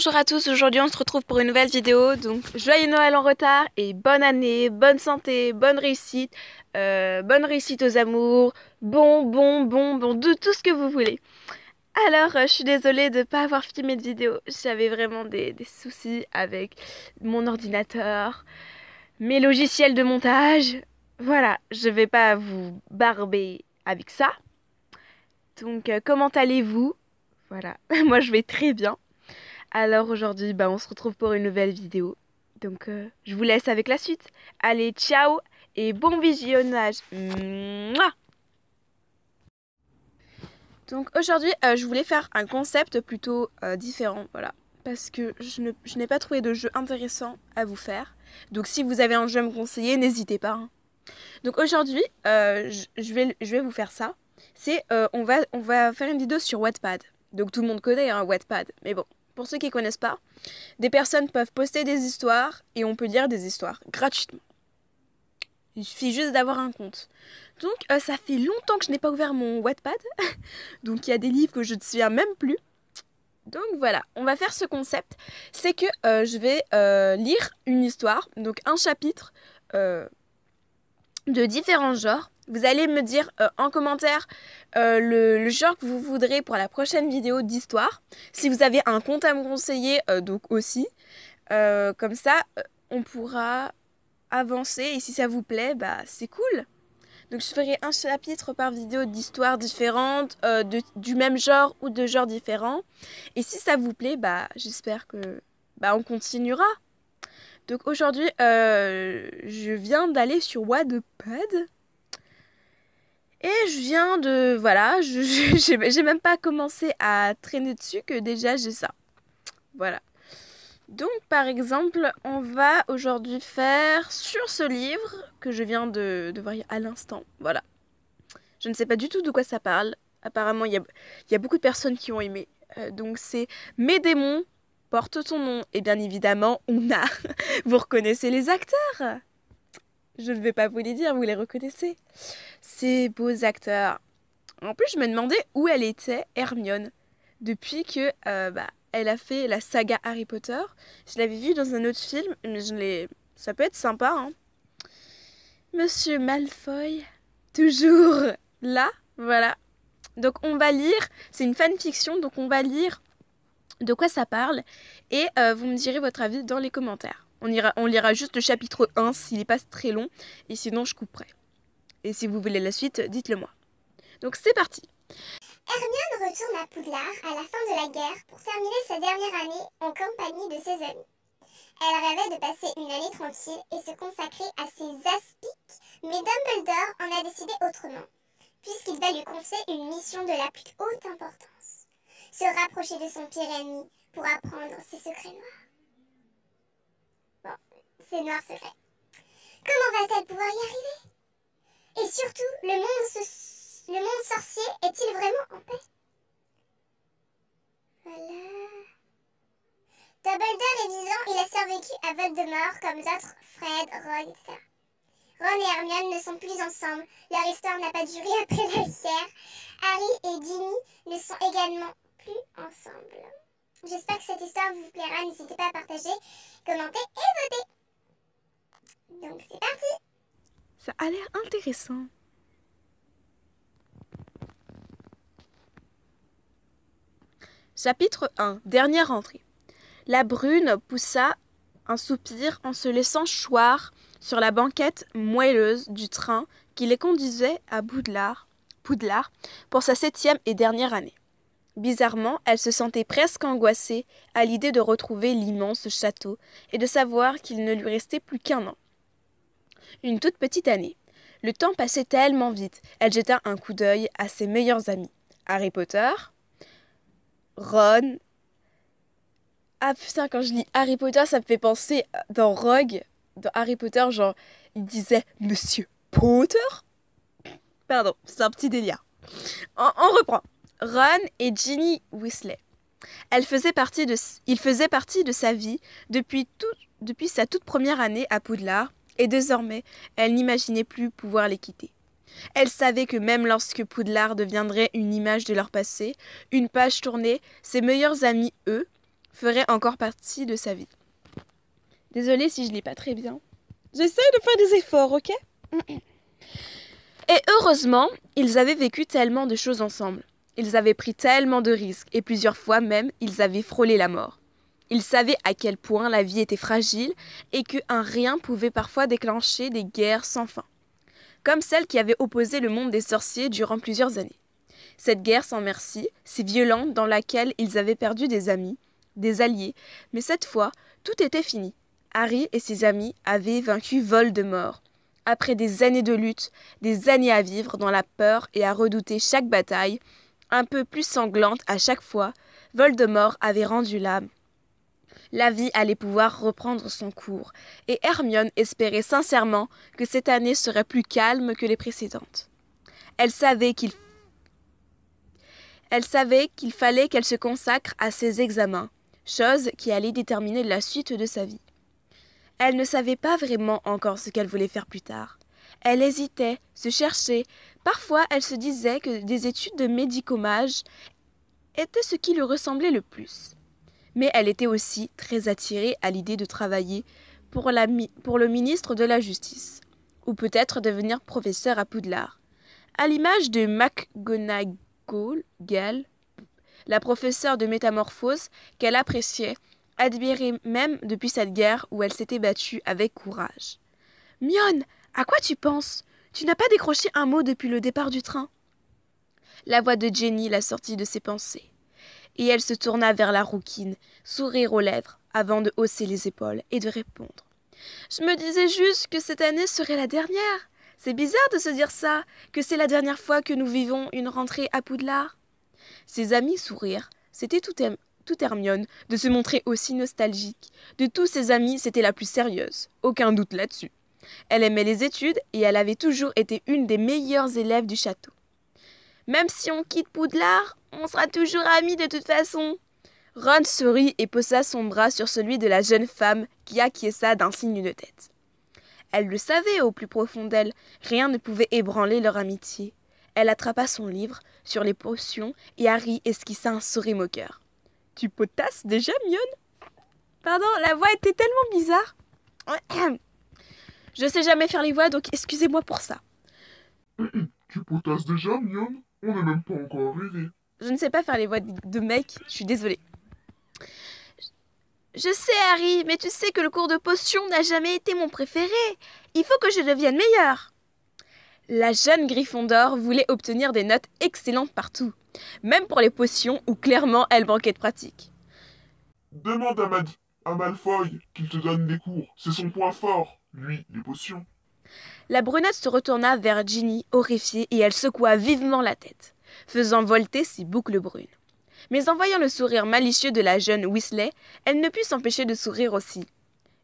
Bonjour à tous, aujourd'hui on se retrouve pour une nouvelle vidéo, donc joyeux Noël en retard et bonne année, bonne santé, bonne réussite aux amours, bon, de tout ce que vous voulez. Alors, je suis désolée de ne pas avoir filmé de vidéo, j'avais vraiment des soucis avec mon ordinateur, mes logiciels de montage, voilà, je vais pas vous barber avec ça. Donc, comment allez-vous? Voilà, moi je vais très bien. Alors aujourd'hui, on se retrouve pour une nouvelle vidéo. Donc je vous laisse avec la suite. Allez, ciao et bon visionnage. Mouah. Donc aujourd'hui, je voulais faire un concept plutôt différent, voilà. Parce que je n'ai pas trouvé de jeu intéressant à vous faire. Donc si vous avez un jeu à me conseiller, n'hésitez pas, hein. Donc aujourd'hui, je vais vous faire ça. C'est on va faire une vidéo sur Wattpad. Donc tout le monde connaît Wattpad. Mais bon, pour ceux qui ne connaissent pas, des personnes peuvent poster des histoires et on peut lire des histoires gratuitement. Il suffit juste d'avoir un compte. Donc ça fait longtemps que je n'ai pas ouvert mon Wattpad. Donc il y a des livres que je ne souviens même plus. Donc voilà, on va faire ce concept. C'est que je vais lire une histoire, donc un chapitre de différents genres. Vous allez me dire en commentaire le genre que vous voudrez pour la prochaine vidéo d'histoire. Si vous avez un conte à me conseiller, donc aussi. Comme ça, on pourra avancer et si ça vous plaît, c'est cool. Donc je ferai un chapitre par vidéo d'histoires différentes, du même genre ou de genres différents. Et si ça vous plaît, j'espère que on continuera. Donc aujourd'hui, je viens d'aller sur Wattpad. Et je viens de... Voilà, j'ai même pas commencé à traîner dessus que déjà j'ai ça. Voilà. Donc par exemple, on va aujourd'hui faire sur ce livre que je viens de voir à l'instant. Voilà. Je ne sais pas du tout de quoi ça parle. Apparemment, il y a beaucoup de personnes qui ont aimé. Donc c'est Mes démons portent ton nom. Et bien évidemment, on a... Vous reconnaissez les acteurs? Je ne vais pas vous les dire, vous les reconnaissez. Ces beaux acteurs. En plus, je me demandais où elle était, Hermione, depuis que elle a fait la saga Harry Potter. Je l'avais vue dans un autre film, mais ça peut être sympa, hein. Monsieur Malfoy, toujours là, voilà. Donc on va lire, c'est une fanfiction, donc on va lire de quoi ça parle et vous me direz votre avis dans les commentaires. On lira juste le chapitre 1 s'il n'est pas très long et sinon je couperai. Et si vous voulez la suite, dites-le moi. Donc c'est parti. Hermione retourne à Poudlard à la fin de la guerre pour terminer sa dernière année en compagnie de ses amis. Elle rêvait de passer une année tranquille et se consacrer à ses aspics, mais Dumbledore en a décidé autrement, puisqu'il va lui confier une mission de la plus haute importance. Se rapprocher de son pire ennemi pour apprendre ses secrets noirs. Bon, ses noirs secrets. Comment va-t-elle pouvoir y arriver? Et surtout, le monde sorcier est-il vraiment en paix? Voilà. Dumbledore est vivant, il a survécu à Voldemort comme d'autres, Fred, Ron, etc. Ron et Hermione ne sont plus ensemble, leur histoire n'a pas duré après la guerre. Harry et Ginny ne sont également plus ensemble. J'espère que cette histoire vous plaira, n'hésitez pas à partager, commenter et voter. Donc c'est parti! Ça a l'air intéressant. Chapitre 1. Dernière entrée. La brune poussa un soupir en se laissant choir sur la banquette moelleuse du train qui les conduisait à Poudlard pour sa 7e et dernière année. Bizarrement, elle se sentait presque angoissée à l'idée de retrouver l'immense château et de savoir qu'il ne lui restait plus qu'un an. Une toute petite année. Le temps passait tellement vite. Elle jeta un coup d'œil à ses meilleurs amis. Harry Potter, Ron. Ah putain, quand je lis Harry Potter, ça me fait penser dans Rogue, dans Harry Potter, genre, il disait Monsieur Potter? Pardon, c'est un petit délire. On reprend. Ron et Ginny Weasley. Il faisait partie de sa vie depuis sa toute première année à Poudlard, et désormais, elle n'imaginait plus pouvoir les quitter. Elle savait que même lorsque Poudlard deviendrait une image de leur passé, une page tournée, ses meilleurs amis, eux, ferait encore partie de sa vie. Désolée si je lis pas très bien. J'essaye de faire des efforts, ok? Et heureusement, ils avaient vécu tellement de choses ensemble. Ils avaient pris tellement de risques et plusieurs fois même, ils avaient frôlé la mort. Ils savaient à quel point la vie était fragile et qu'un rien pouvait parfois déclencher des guerres sans fin, comme celle qui avait opposé le monde des sorciers durant plusieurs années. Cette guerre sans merci, si violente dans laquelle ils avaient perdu des amis, des alliés, mais cette fois, tout était fini. Harry et ses amis avaient vaincu Voldemort. Après des années de lutte, des années à vivre dans la peur et à redouter chaque bataille, un peu plus sanglante à chaque fois, Voldemort avait rendu l'âme. La vie allait pouvoir reprendre son cours, et Hermione espérait sincèrement que cette année serait plus calme que les précédentes. Elle savait qu'il fallait qu'elle se consacre à ses examens, chose qui allait déterminer la suite de sa vie. Elle ne savait pas vraiment encore ce qu'elle voulait faire plus tard. Elle hésitait, se cherchait, parfois elle se disait que des études de médicomage étaient ce qui lui ressemblait le plus. Mais elle était aussi très attirée à l'idée de travailler pour le ministre de la Justice, ou peut-être devenir professeur à Poudlard. À l'image de McGonagall, la professeure de métamorphose qu'elle appréciait, admirait même depuis cette guerre où elle s'était battue avec courage. « Mion, à quoi tu penses? Tu n'as pas décroché un mot depuis le départ du train ?» La voix de Jenny la sortit de ses pensées. Et elle se tourna vers la rouquine, sourire aux lèvres, avant de hausser les épaules et de répondre. « Je me disais juste que cette année serait la dernière. C'est bizarre de se dire ça, que c'est la dernière fois que nous vivons une rentrée à Poudlard. » Ses amis sourirent. C'était tout Hermione de se montrer aussi nostalgique. De tous ses amis, c'était la plus sérieuse. Aucun doute là-dessus. Elle aimait les études et elle avait toujours été une des meilleures élèves du château. Même si on quitte Poudlard, on sera toujours amis de toute façon. Ron sourit et posa son bras sur celui de la jeune femme qui acquiesça d'un signe de tête. Elle le savait au plus profond d'elle, rien ne pouvait ébranler leur amitié. Elle attrapa son livre sur les potions et Harry esquissa un sourire moqueur. « Tu potasses déjà, Mion ?» Pardon, la voix était tellement bizarre. Je sais jamais faire les voix, donc excusez-moi pour ça. Tu potasses déjà, Mion? On n'est même pas encore arrivé. Je ne sais pas faire les voix de mec, je suis désolée. Je sais, Harry, mais tu sais que le cours de potions n'a jamais été mon préféré. Il faut que je devienne meilleure. La jeune Gryffondor voulait obtenir des notes excellentes partout, même pour les potions où clairement elle manquait de pratique. Demande à Malfoy qu'il te donne des cours. C'est son point fort, lui, les potions. La brunette se retourna vers Ginny, horrifiée, et elle secoua vivement la tête, faisant volter ses boucles brunes. Mais en voyant le sourire malicieux de la jeune Weasley, elle ne put s'empêcher de sourire aussi.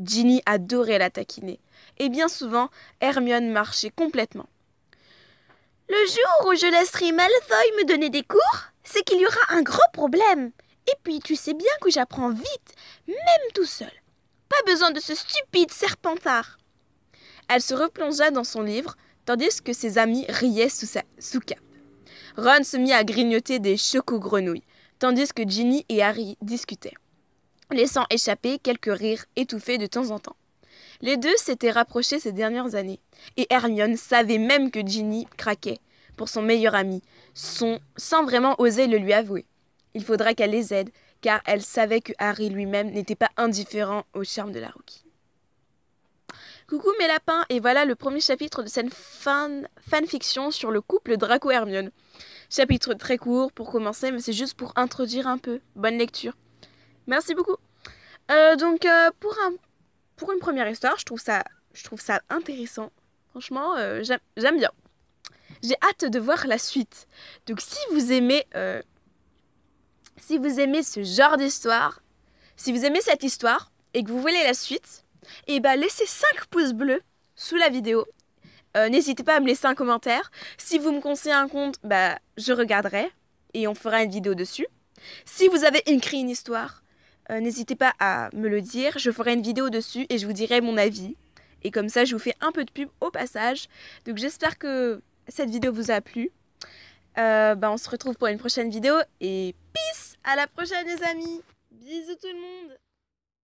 Ginny adorait la taquiner, et bien souvent, Hermione marchait complètement. « Le jour où je laisserai Malfoy me donner des cours, c'est qu'il y aura un gros problème. Et puis tu sais bien que j'apprends vite, même tout seul. Pas besoin de ce stupide serpentard. » Elle se replongea dans son livre, tandis que ses amis riaient sous cape. Ron se mit à grignoter des choco-grenouilles, tandis que Ginny et Harry discutaient, laissant échapper quelques rires étouffés de temps en temps. Les deux s'étaient rapprochés ces dernières années, et Hermione savait même que Ginny craquait pour son meilleur ami, sans vraiment oser le lui avouer. Il faudrait qu'elle les aide, car elle savait que Harry lui-même n'était pas indifférent au charme de la rouquine. Coucou mes lapins, et voilà le premier chapitre de cette fanfiction sur le couple Draco-Hermione. Chapitre très court pour commencer, mais c'est juste pour introduire un peu. Bonne lecture. Merci beaucoup. Pour une première histoire, je trouve ça intéressant. Franchement, j'aime bien. J'ai hâte de voir la suite. Donc si vous aimez ce genre d'histoire, si vous aimez cette histoire et que vous voulez la suite, laissez 5 pouces bleus sous la vidéo. N'hésitez pas à me laisser un commentaire. Si vous me conseillez un compte, je regarderai et on fera une vidéo dessus. Si vous avez écrit une histoire, n'hésitez pas à me le dire. Je ferai une vidéo dessus et je vous dirai mon avis. Et comme ça, je vous fais un peu de pub au passage. Donc j'espère que cette vidéo vous a plu. On se retrouve pour une prochaine vidéo et peace! À la prochaine les amis! Bisous tout le monde!